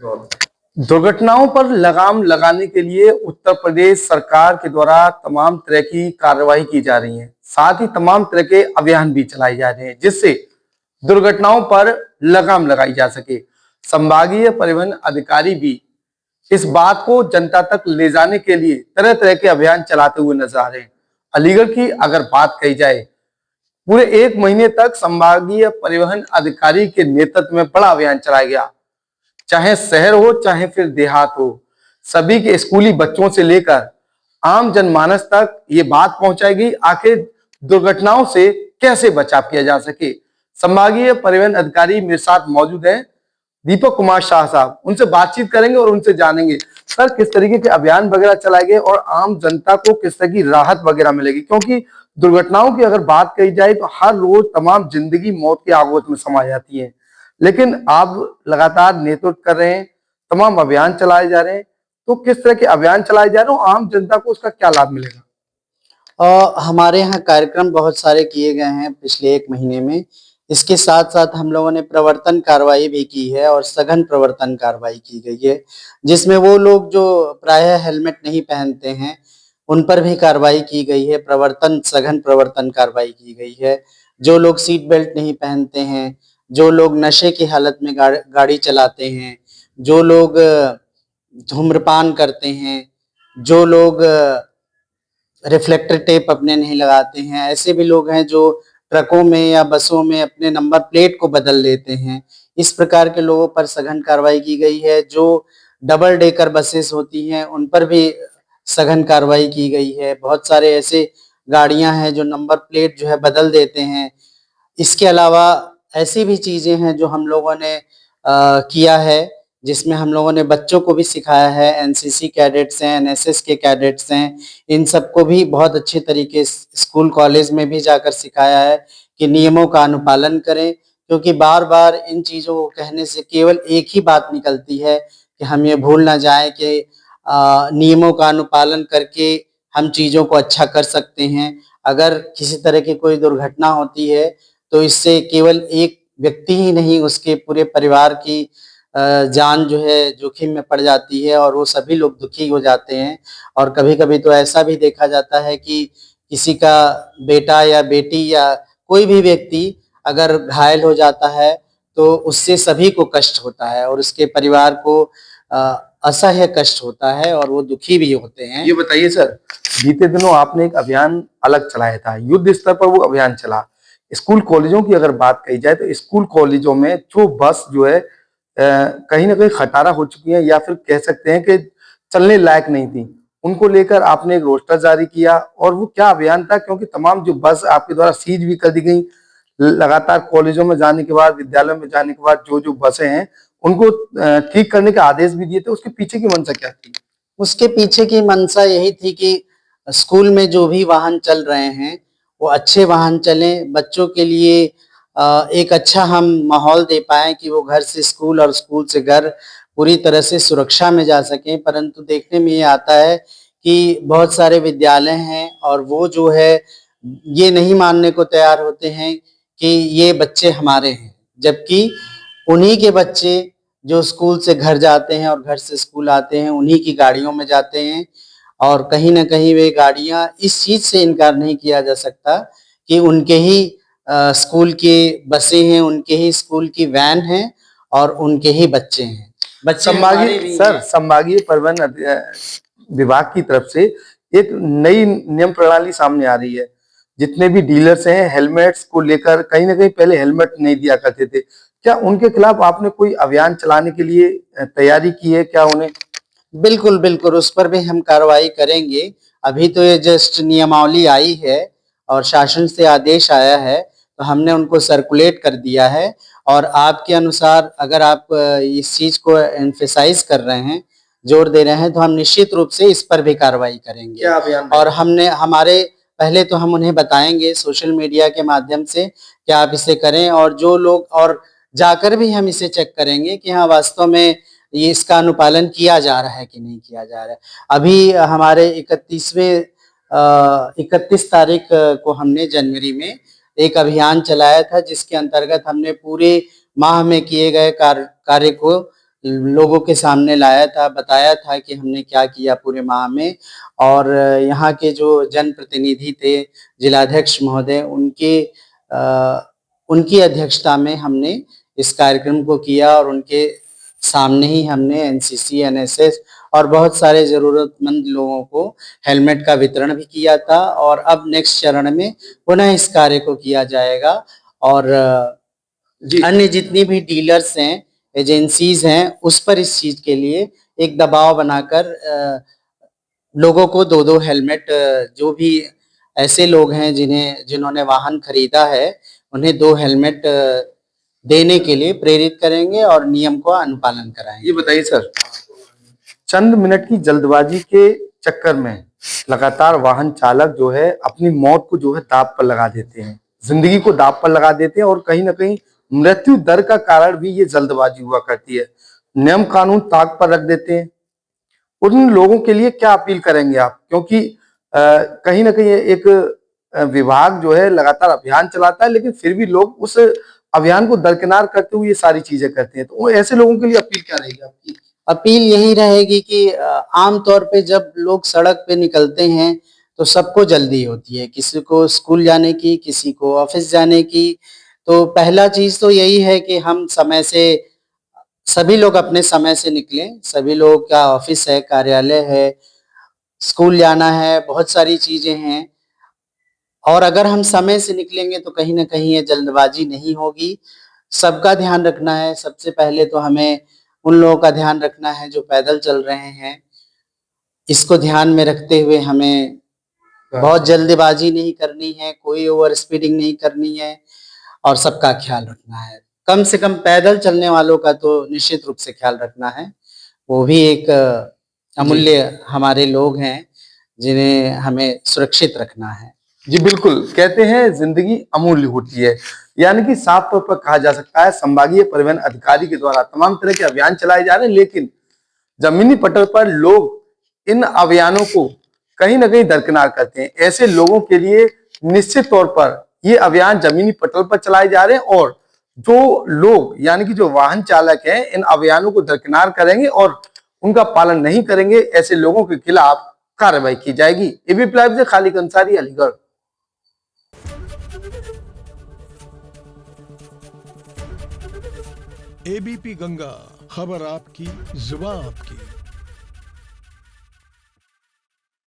दुर्घटनाओं पर लगाम लगाने के लिए उत्तर प्रदेश सरकार के द्वारा तमाम तरह की कार्रवाई की जा रही है। साथ ही तमाम तरह के अभियान भी चलाए जा रहे हैं जिससे दुर्घटनाओं पर लगाम लगाई जा सके। संभागीय परिवहन अधिकारी भी इस बात को जनता तक ले जाने के लिए तरह तरह के अभियान चलाते हुए नजर आ रहे हैं। अलीगढ़ की अगर बात कही जाए, पूरे 1 महीने तक संभागीय परिवहन अधिकारी के नेतृत्व में बड़ा अभियान चलाया गया। चाहे शहर हो चाहे फिर देहात हो, सभी के स्कूली बच्चों से लेकर आम जनमानस तक ये बात पहुंचाई गई आखिर दुर्घटनाओं से कैसे बचाव किया जा सके। संभागीय परिवहन अधिकारी मेरे साथ मौजूद हैं, दीपक कुमार शाह साहब। उनसे बातचीत करेंगे और उनसे जानेंगे सर किस तरीके के अभियान वगैरह चलाए गए और आम जनता को किस तरह की राहत वगैरह मिलेगी, क्योंकि दुर्घटनाओं की अगर बात कही जाए तो हर रोज तमाम जिंदगी मौत के आगोश में समा जाती है। लेकिन आप लगातार नेतृत्व कर रहे हैं, तमाम अभियान चलाए जा रहे हैं, तो किस तरह के अभियान चलाए जा रहे हैं, आम जनता को उसका क्या लाभ मिलेगा? हमारे यहाँ कार्यक्रम बहुत सारे किए गए हैं पिछले 1 महीने में। इसके साथ साथ हम लोगों ने प्रवर्तन कार्रवाई भी की है और सघन प्रवर्तन कार्रवाई की गई है, जिसमें वो लोग जो प्रायः हेलमेट नहीं पहनते हैं उन पर भी कार्रवाई की गई है। सघन प्रवर्तन कार्रवाई की गई है। जो लोग सीट बेल्ट नहीं पहनते हैं, जो लोग नशे की हालत में गाड़ी चलाते हैं, जो लोग धूम्रपान करते हैं, जो लोग रिफ्लेक्टर टेप अपने नहीं लगाते हैं, ऐसे भी लोग हैं जो ट्रकों में या बसों में अपने नंबर प्लेट को बदल देते हैं। इस प्रकार के लोगों पर सघन कार्रवाई की गई है। जो डबल डेकर बसेस होती हैं उन पर भी सघन कार्रवाई की गई है। बहुत सारे ऐसे गाड़ियां हैं जो नंबर प्लेट जो है बदल देते हैं। इसके अलावा ऐसी भी चीजें हैं जो हम लोगों ने किया है, जिसमें हम लोगों ने बच्चों को भी सिखाया है। एनसीसी कैडेट्स हैं, एनएसएस के कैडेट्स हैं, इन सबको भी बहुत अच्छे तरीके से स्कूल कॉलेज में भी जाकर सिखाया है कि नियमों का अनुपालन करें, क्योंकि बार बार इन चीज़ों को कहने से केवल एक ही बात निकलती है कि हम ये भूल ना जाएं कि नियमों का अनुपालन करके हम चीज़ों को अच्छा कर सकते हैं। अगर किसी तरह की कोई दुर्घटना होती है तो इससे केवल एक व्यक्ति ही नहीं, उसके पूरे परिवार की जान जो है जोखिम में पड़ जाती है और वो सभी लोग दुखी हो जाते हैं। और कभी-कभी तो ऐसा भी देखा जाता है कि किसी का बेटा या बेटी या कोई भी व्यक्ति अगर घायल हो जाता है तो उससे सभी को कष्ट होता है और उसके परिवार को असह्य कष्ट होता है और वो दुखी भी होते हैं। ये बताइए सर, बीते दिनों आपने एक अभियान अलग चलाया था, युद्ध स्तर पर वो अभियान चला। स्कूल कॉलेजों की अगर बात कही जाए तो स्कूल कॉलेजों में जो बस जो है कहीं ना कहीं खटारा हो चुकी है या फिर कह सकते हैं कि चलने लायक नहीं थी, उनको लेकर आपने एक रोस्टर जारी किया और वो क्या अभियान था, क्योंकि तमाम जो बस आपके द्वारा सीज भी कर दी गई। लगातार कॉलेजों में जाने के बाद, विद्यालयों में जाने के बाद जो जो बसें हैं उनको ठीक करने के आदेश भी दिए थे, उसके पीछे की मंशा क्या थी? उसके पीछे की मंशा यही थी कि स्कूल में जो भी वाहन चल रहे हैं वो अच्छे वाहन चलें, बच्चों के लिए एक अच्छा हम माहौल दे पाएँ कि वो घर से स्कूल और स्कूल से घर पूरी तरह से सुरक्षा में जा सकें। परंतु देखने में ये आता है कि बहुत सारे विद्यालय हैं और वो जो है ये नहीं मानने को तैयार होते हैं कि ये बच्चे हमारे हैं, जबकि उन्हीं के बच्चे जो स्कूल से घर जाते हैं और घर से स्कूल आते हैं उन्हीं की गाड़ियों में जाते हैं। और कहीं न कहीं वे गाड़ियाँ, इस चीज़ से इनकार नहीं किया जा सकता कि उनके ही स्कूल की बसें हैं, उनके ही स्कूल की वैन हैं और उनके ही बच्चे हैं। बच्चे हमारे भी हैं। संभागीय परिवहन विभाग की तरफ से एक नई नियम प्रणाली सामने आ रही है। जितने भी डीलर्स हैं हेलमेट्स को लेकर कहीं ना कहीं पहले हेलमेट नहीं दिया करते थे, क्या उनके खिलाफ आपने कोई अभियान चलाने के लिए तैयारी की है क्या उन्हें? बिल्कुल, बिल्कुल, उस पर भी हम कार्रवाई करेंगे। अभी तो ये जस्ट नियमावली आई है और शासन से आदेश आया है, तो हमने उनको सर्कुलेट कर दिया है। और आपके अनुसार अगर आप इस चीज़ को एम्फसाइज़ कर रहे हैं, जोर दे रहे हैं, तो हम निश्चित रूप से इस पर भी कार्रवाई करेंगे। क्या अभियान? और पहले तो हम उन्हें बताएँगे सोशल मीडिया के माध्यम से कि आप इसे करें, और जो लोग और जाकर भी हम इसे चेक करेंगे कि हाँ, वास्तव में ये इसका अनुपालन किया जा रहा है कि नहीं किया जा रहा है। अभी हमारे 31 तारीख को हमने जनवरी में एक अभियान चलाया था, जिसके अंतर्गत हमने पूरे माह में किए गए कार्य को लोगों के सामने लाया था, बताया था कि हमने क्या किया पूरे माह में। और यहाँ के जो जनप्रतिनिधि थे, जिलाध्यक्ष महोदय, उनकी अध्यक्षता में हमने इस कार्यक्रम को किया और उनके सामने ही हमने एनसीसी, एनएसएस और बहुत सारे ज़रूरतमंद लोगों को हेलमेट का वितरण भी किया था। और अब नेक्स्ट चरण में पुनः इस कार्य को किया जाएगा और जी अन्य जितनी भी डीलर्स हैं, एजेंसीज हैं, उस पर इस चीज़ के लिए एक दबाव बनाकर लोगों को 2-2 हेलमेट, जो भी ऐसे लोग हैं जिन्होंने वाहन खरीदा है, उन्हें 2 हेलमेट देने के लिए प्रेरित करेंगे और नियम को अनुपालन कराएंगे। ये बताइए सर, चंद मिनट की जल्दबाजी के चक्कर में लगातार वाहन चालक जो है अपनी मौत को जो है दांव पर लगा देते हैं, जिंदगी को दांव पर लगा देते हैं और कहीं ना कहीं मृत्यु दर का कारण भी ये जल्दबाजी हुआ करती है। नियम कानून ताक पर रख देते हैं। उन लोगों के लिए क्या अपील करेंगे आप? क्योंकि कहीं ना कहीं एक विभाग जो है लगातार अभियान चलाता है, लेकिन फिर भी लोग उस अभियान को दरकिनार करते हुए ये सारी चीजें करते हैं, तो ऐसे लोगों के लिए अपील क्या रहेगी आपकी? अपील यही रहेगी कि आम तौर पे जब लोग सड़क पे निकलते हैं तो सबको जल्दी होती है, किसी को स्कूल जाने की, किसी को ऑफिस जाने की। तो पहला चीज तो यही है कि हम सभी लोग अपने समय से निकलें। सभी लोगों का ऑफिस है, कार्यालय है, स्कूल जाना है, बहुत सारी चीजें हैं। और अगर हम समय से निकलेंगे तो कहीं ना कहीं ये जल्दबाजी नहीं होगी। सबका ध्यान रखना है। सबसे पहले तो हमें उन लोगों का ध्यान रखना है जो पैदल चल रहे हैं। इसको ध्यान में रखते हुए हमें बहुत जल्दबाजी नहीं करनी है, कोई ओवर स्पीडिंग नहीं करनी है और सबका ख्याल रखना है। कम से कम पैदल चलने वालों का तो निश्चित रूप से ख्याल रखना है। वो भी एक अमूल्य हमारे लोग हैं जिन्हें हमें सुरक्षित रखना है। जी बिल्कुल, कहते हैं जिंदगी अमूल्य होती है, यानी कि साफ तौर पर कहा जा सकता है संभागीय परिवहन अधिकारी के द्वारा तमाम तरह के अभियान चलाए जा रहे हैं, लेकिन जमीनी पटल पर लोग इन अभियानों को कहीं ना कहीं दरकिनार करते हैं। ऐसे लोगों के लिए निश्चित तौर पर ये अभियान जमीनी पटल पर चलाए जा रहे हैं और जो लोग यानी कि जो वाहन चालक हैं इन अभियानों को दरकिनार करेंगे और उनका पालन नहीं करेंगे, ऐसे लोगों के खिलाफ कार्रवाई की जाएगी। एबीपी लाइव से खालिद अंसारी, अलीगढ़। एबीपी गंगा, खबर आपकी, जुबान आपकी।